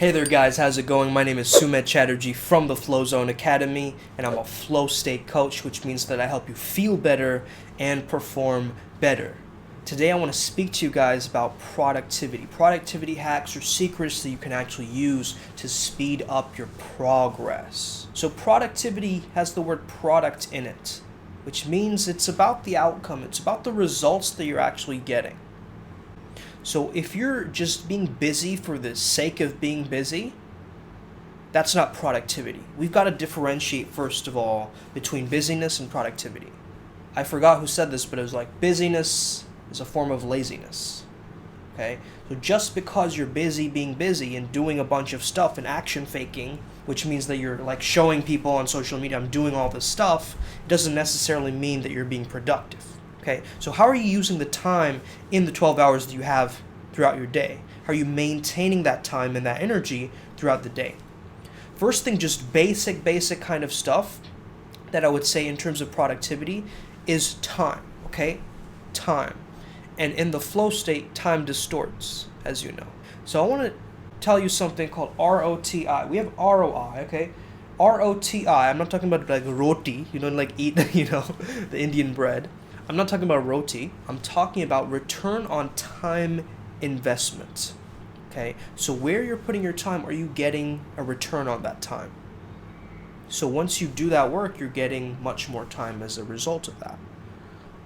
Hey there guys, how's it going? My name is Sumit Chatterjee from the Flow Zone Academy, and I'm a flow state coach, which means that I help you feel better and perform better. Today I want to speak to you guys about productivity hacks or secrets that you can actually use to speed up your progress. So productivity has the word product in it, which means it's about the outcome, it's about the results that you're actually getting. So if you're just being busy for the sake of being busy, that's not productivity. We've got to differentiate, first of all, between busyness and productivity. I forgot who said this, but it was like busyness is a form of laziness. Okay? So just because you're busy being busy and doing a bunch of stuff and action faking, which means that you're like showing people on social media, I'm doing all this stuff, it doesn't necessarily mean that you're being productive. Okay, so how are you using the time in the 12 hours that you have throughout your day? How are you maintaining that time and that energy throughout the day? First thing, just basic kind of stuff that I would say in terms of productivity is time, okay? Time. And in the flow state, time distorts, as you know. So I want to tell you something called ROTI. We have ROI, okay? ROTI, I'm not talking about like roti, like eat, the Indian bread. I'm not talking about roti. I'm talking about return on time investment. Okay? So where you're putting your time, are you getting a return on that time? So once you do that work, you're getting much more time as a result of that.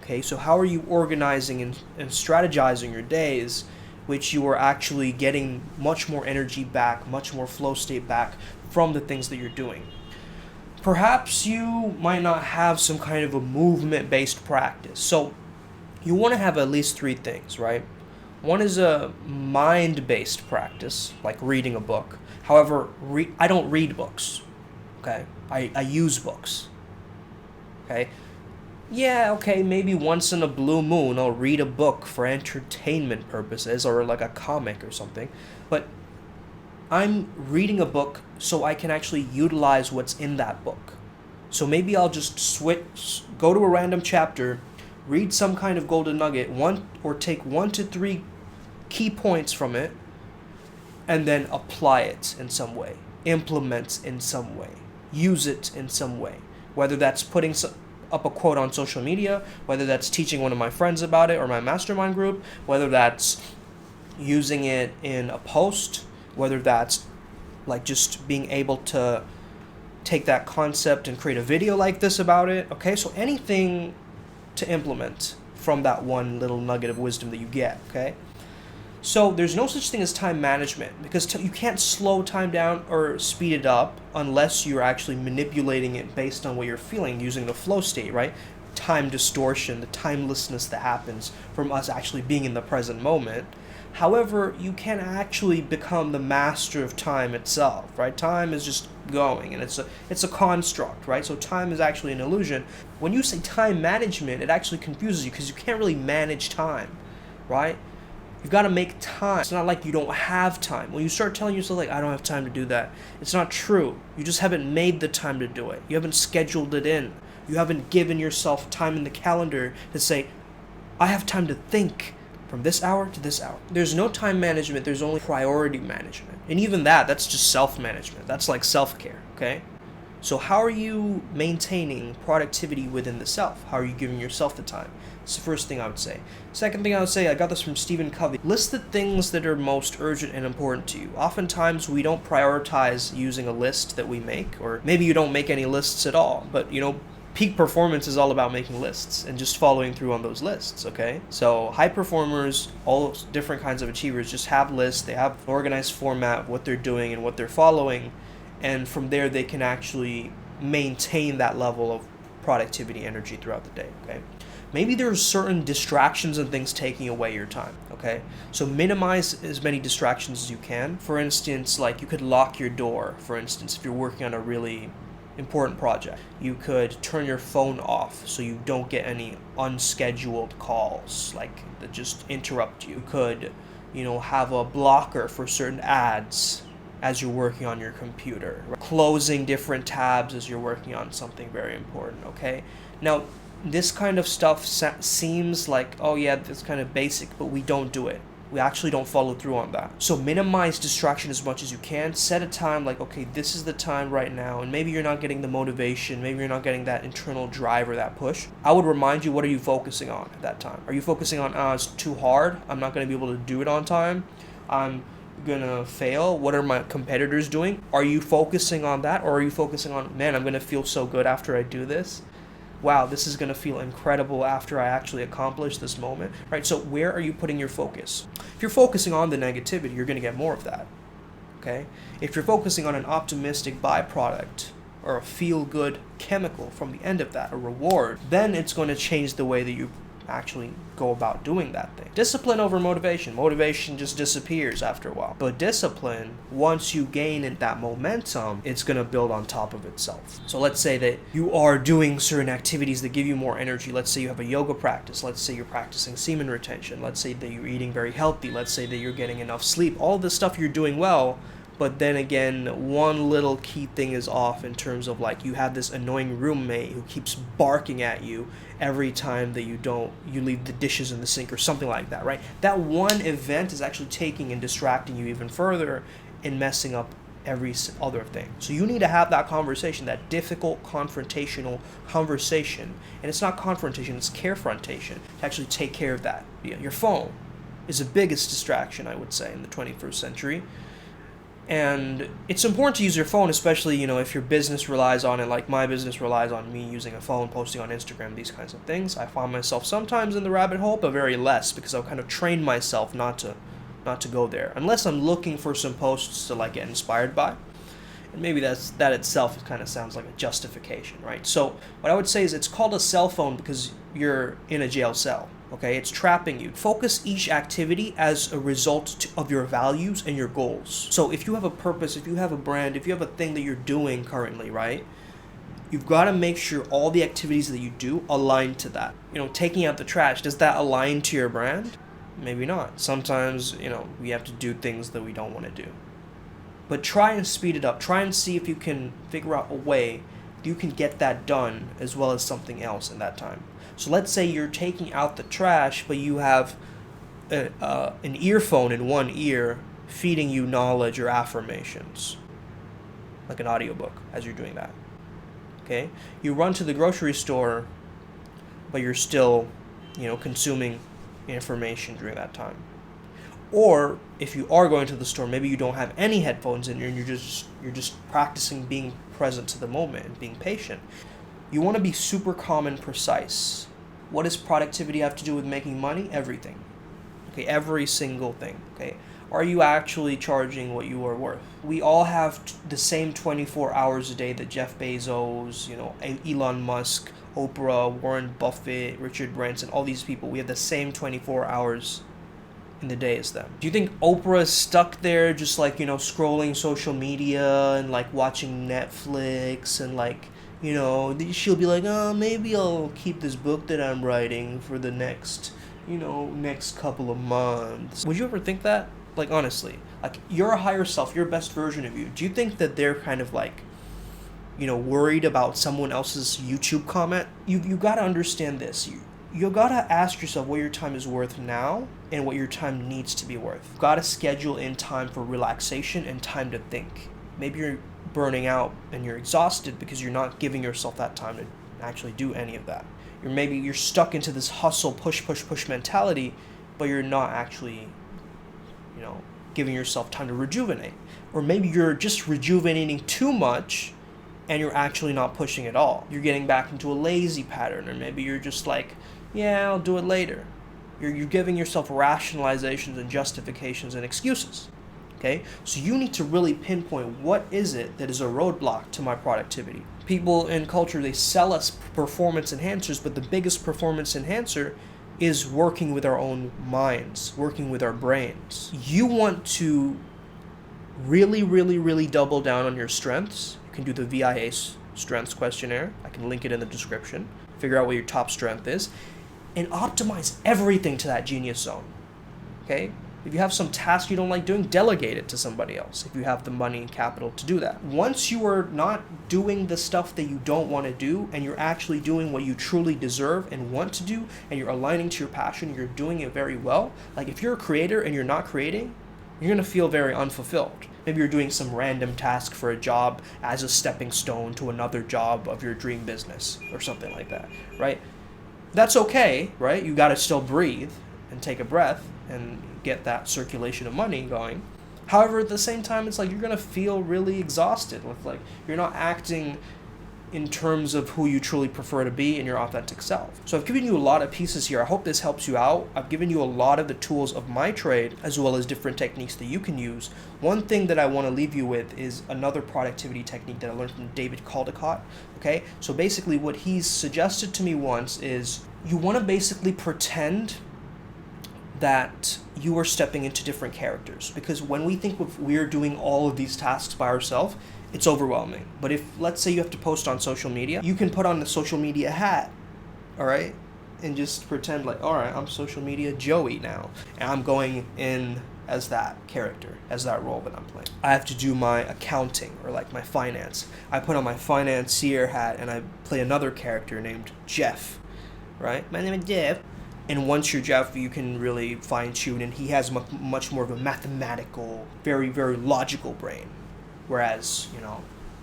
Okay? So how are you organizing and strategizing your days, which you are actually getting much more energy back, much more flow state back from the things that you're doing? Perhaps you might not have some kind of a movement-based practice. So you want to have at least three things, right? One is a mind-based practice, like reading a book. However, I don't read books, okay? I use books, okay? Yeah, okay, maybe once in a blue moon I'll read a book for entertainment purposes or like a comic or something. But I'm reading a book so I can actually utilize what's in that book. So maybe I'll just go to a random chapter, read some kind of golden nugget, take 1 to 3 key points from it, and then apply it in some way, implement in some way, use it in some way. Whether that's putting up a quote on social media, whether that's teaching one of my friends about it or my mastermind group, whether that's using it in a post, whether that's like just being able to take that concept and create a video like this about it, okay? So anything to implement from that one little nugget of wisdom that you get, okay? So there's no such thing as time management because you can't slow time down or speed it up unless you're actually manipulating it based on what you're feeling using the flow state, right? Time distortion, the timelessness that happens from us actually being in the present moment. However, you can actually become the master of time itself, right? Time is just going, and it's a construct, right? So time is actually an illusion. When you say time management, it actually confuses you because you can't really manage time, right? You've got to make time. It's not like you don't have time. When you start telling yourself, like, I don't have time to do that, it's not true. You just haven't made the time to do it. You haven't scheduled it in. You haven't given yourself time in the calendar to say, I have time to think from this hour to this hour. There's no time management, there's only priority management. And even that's just self-management. That's like self-care, okay? So how are you maintaining productivity within the self? How are you giving yourself the time? It's the first thing I would say. Second thing I would say, I got this from Stephen Covey. List the things that are most urgent and important to you. Oftentimes we don't prioritize using a list that we make, or maybe you don't make any lists at all, but peak performance is all about making lists and just following through on those lists, okay? So high performers, all different kinds of achievers just have lists. They have an organized format of what they're doing and what they're following, and from there they can actually maintain that level of productivity energy throughout the day, okay? Maybe there's certain distractions and things taking away your time, okay? So minimize as many distractions as you can. For instance, like you could lock your door, for instance, if you're working on a really important project. You could turn your phone off so you don't get any unscheduled calls like that just interrupt you. You could, have a blocker for certain ads as you're working on your computer. Closing different tabs as you're working on something very important, okay? Now, this kind of stuff seems like, oh yeah, that's kind of basic, but we don't do it. We actually don't follow through on that. So minimize distraction as much as you can. Set a time like, okay, this is the time right now, and maybe you're not getting the motivation, maybe you're not getting that internal drive or that push. I would remind you, what are you focusing on at that time? Are you focusing on, it's too hard, I'm not going to be able to do it on time, I'm gonna fail, what are my competitors doing? Are you focusing on that, or are you focusing on, man, I'm gonna feel so good after I do this? Wow, this is going to feel incredible after I actually accomplish this moment, right? So where are you putting your focus? If you're focusing on the negativity, you're going to get more of that, okay? If you're focusing on an optimistic byproduct or a feel-good chemical from the end of that, a reward, then it's going to change the way that you actually go about doing that thing. Discipline over motivation. Motivation just disappears after a while. But discipline, once you gain that momentum, it's going to build on top of itself. So let's say that you are doing certain activities that give you more energy. Let's say you have a yoga practice. Let's say you're practicing semen retention. Let's say that you're eating very healthy. Let's say that you're getting enough sleep. All this stuff you're doing well. But then again, one little key thing is off in terms of like you have this annoying roommate who keeps barking at you every time that you leave the dishes in the sink or something like that, right? That one event is actually taking and distracting you even further and messing up every other thing. So you need to have that conversation, that difficult confrontational conversation. And it's not confrontation, it's carefrontation to actually take care of that. Your phone is the biggest distraction, I would say, in the 21st century. And it's important to use your phone, especially, if your business relies on it, like my business relies on me using a phone, posting on Instagram, these kinds of things. I find myself sometimes in the rabbit hole, but very less, because I've kind of trained myself not to go there, unless I'm looking for some posts to like get inspired by. And maybe that itself kind of sounds like a justification, right? So what I would say is it's called a cell phone because you're in a jail cell. Okay, it's trapping you. Focus each activity as a result of your values and your goals. So if you have a purpose, if you have a brand, if you have a thing that you're doing currently, right? You've got to make sure all the activities that you do align to that. Taking out the trash, does that align to your brand? Maybe not. Sometimes, we have to do things that we don't want to do. But try and speed it up. Try and see if you can figure out a way you can get that done as well as something else in that time. So let's say you're taking out the trash, but you have an earphone in one ear feeding you knowledge or affirmations, like an audiobook as you're doing that. Okay? You run to the grocery store, but you're still, consuming information during that time. Or if you are going to the store, maybe you don't have any headphones in and you're just practicing being present to the moment and being patient. You want to be super calm and precise. What does productivity have to do with making money? Everything. Okay, every single thing. Okay, are you actually charging what you are worth? We all have the same 24 hours a day that Jeff Bezos, Elon Musk, Oprah, Warren Buffett, Richard Branson, all these people. We have the same 24 hours in the day as them. Do you think Oprah is stuck there just like, scrolling social media and like watching Netflix and like, she'll be like, oh, maybe I'll keep this book that I'm writing for the next couple of months. Would you ever think that? Like, honestly, like your higher self, your best version of you, do you think that they're kind of like, worried about someone else's YouTube comment? You got to understand this. You got to ask yourself what your time is worth now and what your time needs to be worth. You've got to schedule in time for relaxation and time to think. Maybe you're burning out and you're exhausted because you're not giving yourself that time to actually do any of that. You're stuck into this hustle, push mentality, but you're not actually, giving yourself time to rejuvenate. Or maybe you're just rejuvenating too much and you're actually not pushing at all. You're getting back into a lazy pattern, or maybe you're just like, yeah, I'll do it later. You're giving yourself rationalizations and justifications and excuses. Okay? So you need to really pinpoint what is it that is a roadblock to my productivity. People in culture, they sell us performance enhancers, but the biggest performance enhancer is working with our own minds, working with our brains. You want to really, really, really double down on your strengths. You can do the VIA strengths questionnaire. I can link it in the description. Figure out what your top strength is and optimize everything to that genius zone. Okay? If you have some task you don't like doing, delegate it to somebody else if you have the money and capital to do that. Once you are not doing the stuff that you don't want to do and you're actually doing what you truly deserve and want to do, and you're aligning to your passion, you're doing it very well. Like if you're a creator and you're not creating, you're going to feel very unfulfilled. Maybe you're doing some random task for a job as a stepping stone to another job of your dream business or something like that, right? That's okay, right? You got to still breathe and take a breath and get that circulation of money going. However, at the same time, it's like you're going to feel really exhausted with like you're not acting in terms of who you truly prefer to be in your authentic self. So I've given you a lot of pieces here. I hope this helps you out. I've given you a lot of the tools of my trade as well as different techniques that you can use. One thing that I want to leave you with is another productivity technique that I learned from David Caldecott. Okay, so basically what he's suggested to me once is you want to basically pretend that you are stepping into different characters, because when we think we're doing all of these tasks by ourselves, it's overwhelming. But if, let's say you have to post on social media, you can put on the social media hat, all right, and just pretend like, all right, I'm social media Joey now, and I'm going in as that character, as that role that I'm playing. I have to do my accounting or like my finance. I put on my financier hat and I play another character named Jeff, right? My name is Jeff. And once you're Jeff, you can really fine-tune, and he has much more of a mathematical, very, very logical brain. Whereas,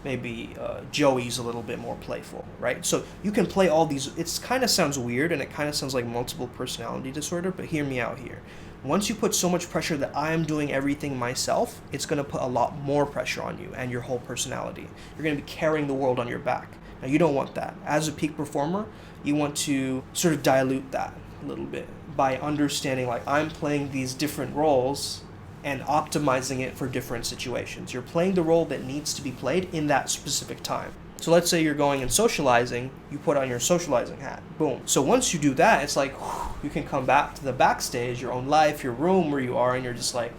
maybe Joey's a little bit more playful, right? So you can play all these. It kind of sounds weird, and it kind of sounds like multiple personality disorder, but hear me out here. Once you put so much pressure that I am doing everything myself, it's going to put a lot more pressure on you and your whole personality. You're going to be carrying the world on your back. Now, you don't want that. As a peak performer, you want to sort of dilute that a little bit by understanding like I'm playing these different roles and optimizing it for different situations. You're playing the role that needs to be played in that specific time. So let's say you're going and socializing, you put on your socializing hat, boom. So once you do that, it's like you can come back to the backstage, your own life, your room where you are, and you're just like,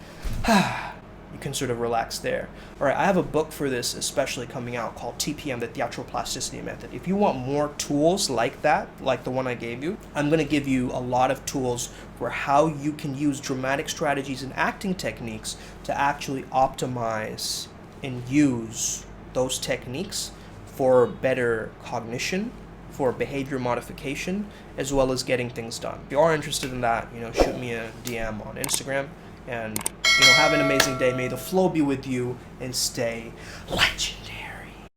you can sort of relax there. All right, I have a book for this especially coming out called TPM, the Theatrical Plasticity Method. If you want more tools like that, like the one I gave you, I'm going to give you a lot of tools for how you can use dramatic strategies and acting techniques to actually optimize and use those techniques for better cognition, for behavior modification, as well as getting things done. If you are interested in that, shoot me a DM on Instagram, and have an amazing day. May the flow be with you and stay legendary.